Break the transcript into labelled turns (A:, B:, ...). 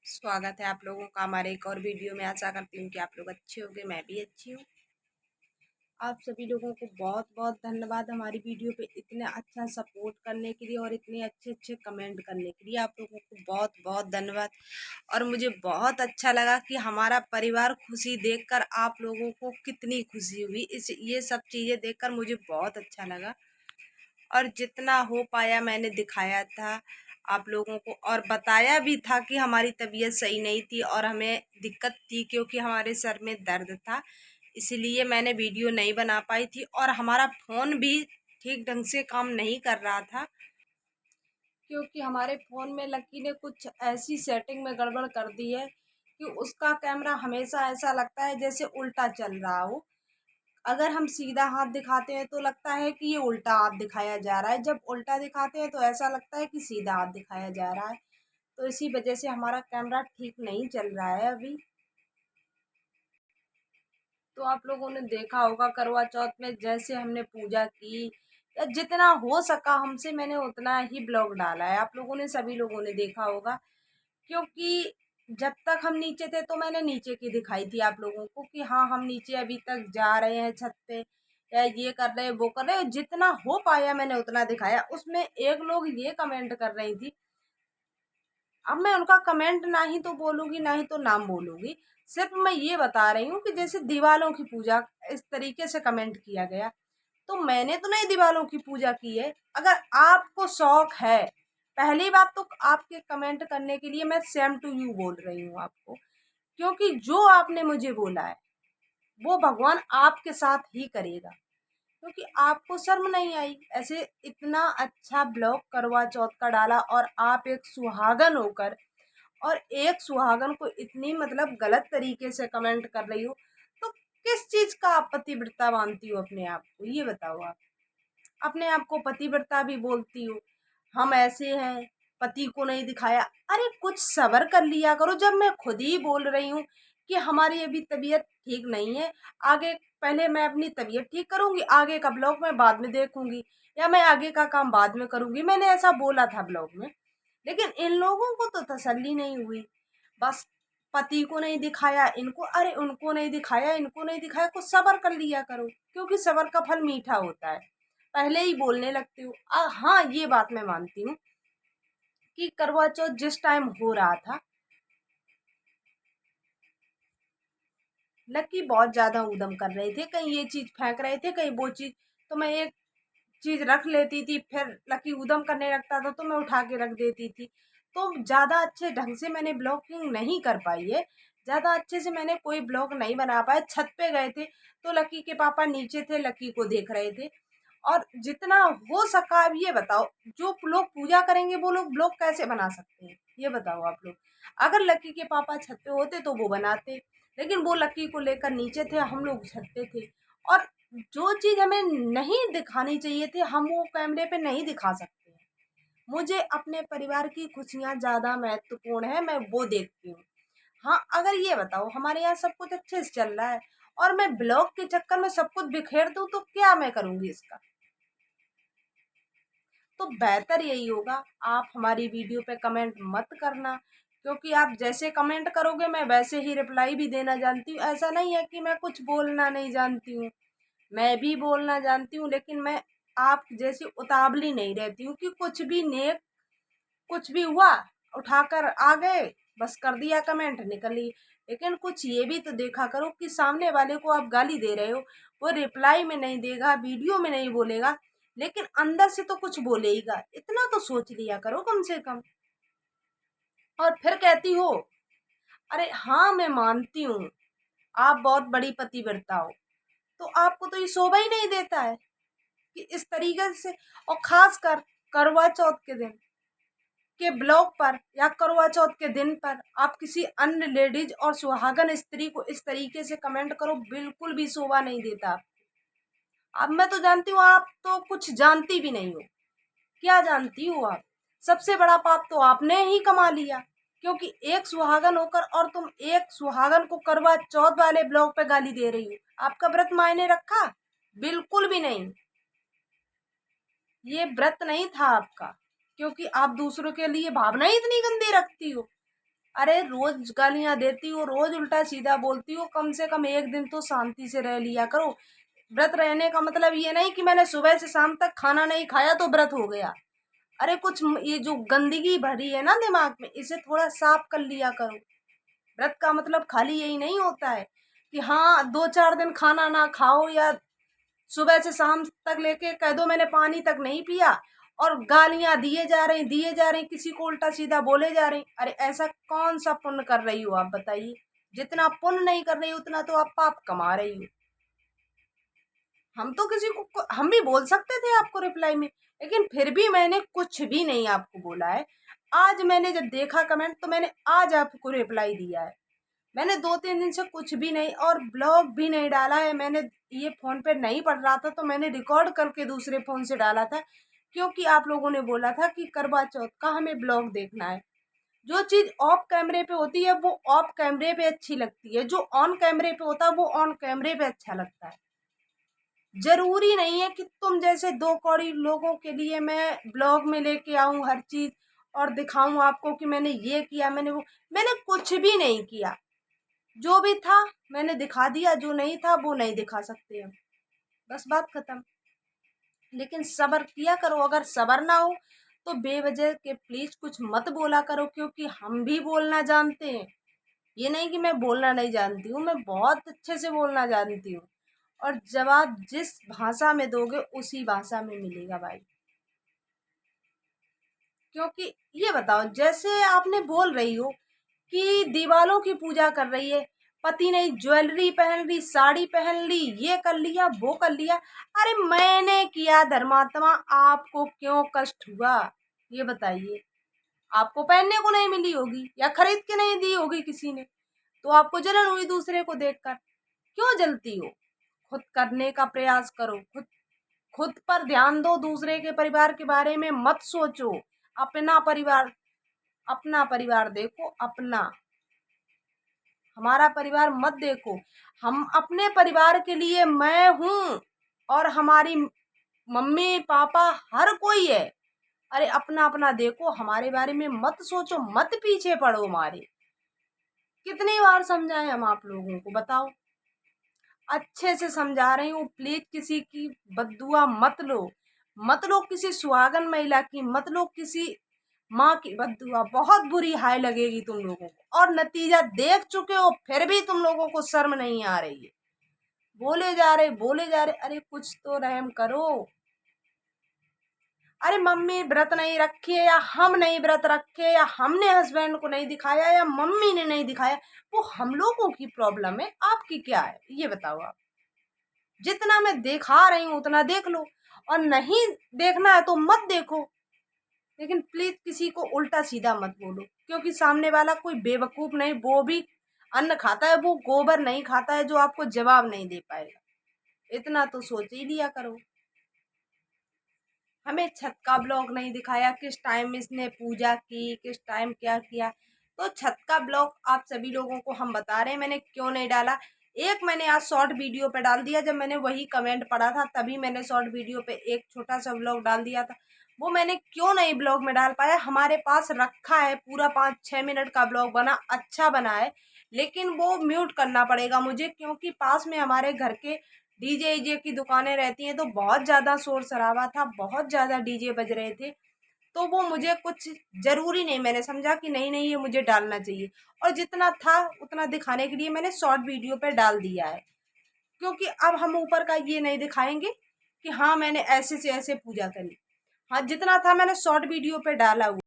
A: स्वागत है आप लोगों का हमारे एक और वीडियो में। आशा करती हूँ कि आप लोग अच्छे होंगे, मैं भी अच्छी हूँ। आप सभी लोगों को बहुत बहुत धन्यवाद हमारी वीडियो पे इतने अच्छा सपोर्ट करने के लिए और इतने अच्छे अच्छे कमेंट करने के लिए। आप लोगों को बहुत बहुत धन्यवाद। और मुझे बहुत अच्छा लगा कि हमारा परिवार खुशी देखकर आप लोगों को कितनी खुशी हुई। ये सब चीज़ें देखकर मुझे बहुत अच्छा लगा और जितना हो पाया मैंने दिखाया था आप लोगों को, और बताया भी था कि हमारी तबीयत सही नहीं थी और हमें दिक्कत थी क्योंकि हमारे सर में दर्द था, इसलिए मैंने वीडियो नहीं बना पाई थी। और हमारा फ़ोन भी ठीक ढंग से काम नहीं कर रहा था क्योंकि हमारे फ़ोन में लकी ने कुछ ऐसी सेटिंग में गड़बड़ कर दी है कि उसका कैमरा हमेशा ऐसा लगता है जैसे उल्टा चल रहा हो। अगर हम सीधा हाथ दिखाते हैं तो लगता है कि ये उल्टा हाथ दिखाया जा रहा है, जब उल्टा दिखाते हैं तो ऐसा लगता है कि सीधा हाथ दिखाया जा रहा है। तो इसी वजह से हमारा कैमरा ठीक नहीं चल रहा है अभी। तो आप लोगों ने देखा होगा करवा चौथ में जैसे हमने पूजा की, या जितना हो सका हमसे मैंने उतना ही ब्लॉग डाला है। आप लोगों ने, सभी लोगों ने देखा होगा क्योंकि जब तक हम नीचे थे तो मैंने नीचे की दिखाई थी आप लोगों को कि हाँ हम नीचे अभी तक जा रहे हैं छत पे, या ये कर रहे हैं वो कर रहे हैं। जितना हो पाया मैंने उतना दिखाया। उसमें एक लोग ये कमेंट कर रही थी, अब मैं उनका कमेंट ना ही तो बोलूंगी ना ही तो नाम बोलूंगी, सिर्फ मैं ये बता रही हूँ कि जैसे दीवालों की पूजा इस तरीके से कमेंट किया गया, तो मैंने तो नहीं दीवालों की पूजा की है। अगर आपको शौक है, पहली बात तो आपके कमेंट करने के लिए मैं सेम टू यू बोल रही हूँ आपको, क्योंकि जो आपने मुझे बोला है वो भगवान आपके साथ ही करेगा। क्योंकि आपको शर्म नहीं आई ऐसे इतना अच्छा ब्लॉग करवा चौथ का डाला, और आप एक सुहागन होकर और एक सुहागन को इतनी मतलब गलत तरीके से कमेंट कर रही हो, तो किस चीज का आप पतिव्रता मानती हो अपने आप को, ये बताओ। आप अपने आप को पतिव्रता भी बोलती हो, हम ऐसे हैं, पति को नहीं दिखाया। अरे कुछ सब्र कर लिया करो, जब मैं खुद ही बोल रही हूँ कि हमारी अभी तबीयत ठीक नहीं है। आगे पहले मैं अपनी तबीयत ठीक करूंगी, आगे का ब्लॉग मैं बाद में देखूंगी, या मैं आगे का काम बाद में करूंगी, मैंने ऐसा बोला था ब्लॉग में। लेकिन इन लोगों को तो तसल्ली नहीं हुई, बस पति को नहीं दिखाया इनको, अरे उनको नहीं दिखाया इनको नहीं दिखाया। कुछ सब्र कर लिया करो, क्योंकि सब्र का फल मीठा होता है। पहले ही बोलने लगती हूँ। हाँ ये बात मैं मानती हूँ कि करवा चौथ जिस टाइम हो रहा था, लकी बहुत ज्यादा ऊधम कर रहे थे, कहीं ये चीज फेंक रहे थे कहीं वो चीज, तो मैं एक चीज रख लेती थी, फिर लकी ऊधम करने लगता था तो मैं उठा के रख देती थी। तो ज्यादा अच्छे ढंग से मैंने ब्लॉगिंग नहीं कर पाई है, ज्यादा अच्छे से मैंने कोई ब्लॉग नहीं बना पाया। छत पे गए थे तो लकी के पापा नीचे थे, लकी को देख रहे थे। और जितना हो सका, अब ये बताओ, जो लोग पूजा करेंगे वो लोग ब्लॉग कैसे बना सकते हैं, ये बताओ आप लोग। अगर लकी के पापा छत पे होते तो वो बनाते, लेकिन वो लकी को लेकर नीचे थे, हम लोग छत पे थे। और जो चीज हमें नहीं दिखानी चाहिए थी हम वो कैमरे पे नहीं दिखा सकते हैं। मुझे अपने परिवार की खुशियां ज्यादा महत्वपूर्ण है, मैं वो देखती हूँ। हाँ अगर ये बताओ हमारे यहाँ सब कुछ अच्छे से चल रहा है और मैं ब्लॉग के चक्कर में सब कुछ बिखेर दूं तो क्या मैं करूंगी इसका। तो बेहतर यही होगा, आप हमारी वीडियो पे कमेंट मत करना, क्योंकि आप जैसे कमेंट करोगे मैं वैसे ही रिप्लाई भी देना जानती हूँ। ऐसा नहीं है कि मैं कुछ बोलना नहीं जानती हूँ, मैं भी बोलना जानती हूँ, लेकिन मैं आप जैसी उतावली नहीं रहती हूँ कि कुछ भी नेक, कुछ भी हुआ उठाकर आ गए, बस कर दिया कमेंट निकल ली। लेकिन कुछ ये भी तो देखा करो कि सामने वाले को आप गाली दे रहे हो, वो रिप्लाई में नहीं देगा, वीडियो में नहीं बोलेगा, लेकिन अंदर से तो कुछ बोलेगा, इतना तो सोच लिया करो कम से कम। और फिर कहती हो, अरे हाँ मैं मानती हूँ आप बहुत बड़ी पतिव्रता हो, तो आपको तो ये शोभा ही नहीं देता है कि इस तरीके से, और खास कर करवा चौथ के दिन के ब्लॉग पर या करवा चौथ के दिन पर आप किसी अन्य लेडीज और सुहागन स्त्री को इस तरीके से कमेंट करो, बिल्कुल भी शोभा नहीं देता। अब मैं तो जानती हूँ आप तो कुछ जानती भी नहीं हो। क्या जानती हो आप? सबसे बड़ा पाप तो आपने ही कमा लिया, क्योंकि एक सुहागन होकर और तुम एक सुहागन को करवा चौथ वाले ब्लॉग पे गाली दे रही हो। आपका व्रत मायने रखा? बिल्कुल भी नहीं, ये व्रत नहीं था आपका, क्योंकि आप दूसरों के लिए भावना ही इतनी गंदी रखती हो। अरे रोज गालियां देती हो, रोज उल्टा सीधा बोलती हो, कम से कम एक दिन तो शांति से रह लिया करो। व्रत रहने का मतलब ये नहीं कि मैंने सुबह से शाम तक खाना नहीं खाया तो व्रत हो गया। अरे कुछ ये जो गंदगी भरी है ना दिमाग में, इसे थोड़ा साफ कर लिया करो। व्रत का मतलब खाली यही नहीं होता है कि हाँ 2-4 दिन खाना ना खाओ, या सुबह से शाम तक लेके कह दो मैंने पानी तक नहीं पिया, और गालियां दिए जा रहे किसी को उल्टा सीधा बोले जा रहे। अरे ऐसा कौन सा पुण्य कर रही हो आप बताइए? जितना पुण्य नहीं कर रही उतना तो आप पाप कमा रही हो। हम तो किसी को हम भी बोल सकते थे आपको रिप्लाई में, लेकिन फिर भी मैंने कुछ भी नहीं आपको बोला है। आज मैंने जब देखा कमेंट तो मैंने आज आपको रिप्लाई दिया है। मैंने 2-3 दिन से कुछ भी नहीं, और ब्लॉग भी नहीं डाला है। मैंने ये फ़ोन पे नहीं पढ़ रहा था तो मैंने रिकॉर्ड करके दूसरे फ़ोन से डाला था, क्योंकि आप लोगों ने बोला था कि करवा चौथ का हमें ब्लॉग देखना है। जो चीज़ ऑफ कैमरे पे होती है वो ऑफ कैमरे पे अच्छी लगती है, जो ऑन कैमरे पे होता है वो ऑन कैमरे पे अच्छा लगता है। जरूरी नहीं है कि तुम जैसे 2 कौड़ी लोगों के लिए मैं ब्लॉग में लेके आऊं हर चीज और दिखाऊं आपको कि मैंने ये किया, मैंने कुछ भी नहीं किया। जो भी था मैंने दिखा दिया, जो नहीं था वो नहीं दिखा सकते हम। बस बात खत्म। लेकिन सब्र किया करो, अगर सब्र ना हो तो बेवजह के प्लीज कुछ मत बोला करो, क्योंकि हम भी बोलना जानते हैं। ये नहीं कि मैं बोलना नहीं जानती हूँ, मैं बहुत अच्छे से बोलना जानती हूँ। और जवाब जिस भाषा में दोगे उसी भाषा में मिलेगा भाई। क्योंकि ये बताओ, जैसे आपने बोल रही हो कि दीवालों की पूजा कर रही है, पति ने ज्वेलरी पहन ली, साड़ी पहन ली, ये कर लिया वो कर लिया। अरे मैंने किया धर्मात्मा, आपको क्यों कष्ट हुआ ये बताइए? आपको पहनने को नहीं मिली होगी या खरीद के नहीं दी होगी किसी ने, तो आपको जलन हुई दूसरे को देखकर। क्यों जलती हो? खुद करने का प्रयास करो, खुद खुद पर ध्यान दो, दूसरे के परिवार के बारे में मत सोचो। अपना परिवार, अपना परिवार देखो अपना, हमारा परिवार मत देखो। हम अपने परिवार के लिए मैं हूँ, और हमारी मम्मी पापा हर कोई है। अरे अपना अपना देखो, हमारे बारे में मत सोचो, मत पीछे पड़ो हमारे। कितनी बार समझाएं हम आप लोगों को, बताओ? अच्छे से समझा रही हूँ, प्लीज किसी की बद्दुआ मत लो। मत लो किसी सुहागन महिला की, मत लो किसी माँ की बद्दुआ। बहुत बुरी हाय लगेगी तुम लोगों को, और नतीजा देख चुके हो फिर भी तुम लोगों को शर्म नहीं आ रही है। बोले जा रहे, अरे कुछ तो रहम करो। अरे मम्मी व्रत नहीं रखी है, या हम नहीं व्रत रखे, या हमने हस्बैंड को नहीं दिखाया, या मम्मी ने नहीं दिखाया, वो हम लोगों की प्रॉब्लम है, आपकी क्या है ये बताओ आप? जितना मैं दिखा रही हूँ उतना देख लो, और नहीं देखना है तो मत देखो। लेकिन प्लीज किसी को उल्टा सीधा मत बोलो, क्योंकि सामने वाला कोई बेवकूफ नहीं, वो भी अन्न खाता है, वो गोबर नहीं खाता है जो आपको जवाब नहीं दे पाएगा। इतना तो सोच ही लिया करो। हमें छत का ब्लॉग नहीं दिखाया, किस टाइम इसने पूजा की, किस टाइम क्या किया। तो छत का ब्लॉग आप सभी लोगों को हम बता रहे हैं मैंने क्यों नहीं डाला। एक मैंने आज शॉर्ट वीडियो पे डाल दिया, जब मैंने वही कमेंट पढ़ा था तभी मैंने शॉर्ट वीडियो पे एक छोटा सा ब्लॉग डाल दिया था। वो मैंने क्यों नहीं ब्लॉग में डाल पाया, हमारे पास रखा है पूरा 5-6 मिनट का ब्लॉग बना, अच्छा बना है, लेकिन वो म्यूट करना पड़ेगा मुझे, क्योंकि पास में हमारे घर के डीजे ईजे की दुकानें रहती हैं, तो बहुत ज़्यादा शोर शराबा था, बहुत ज़्यादा डीजे बज रहे थे। तो वो मुझे कुछ ज़रूरी नहीं, मैंने समझा कि नहीं नहीं ये मुझे डालना चाहिए, और जितना था उतना दिखाने के लिए मैंने शॉर्ट वीडियो पे डाल दिया है। क्योंकि अब हम ऊपर का ये नहीं दिखाएंगे कि हाँ मैंने ऐसे से ऐसे पूजा करी। हाँ जितना था मैंने शॉर्ट वीडियो पे डाला हुआ।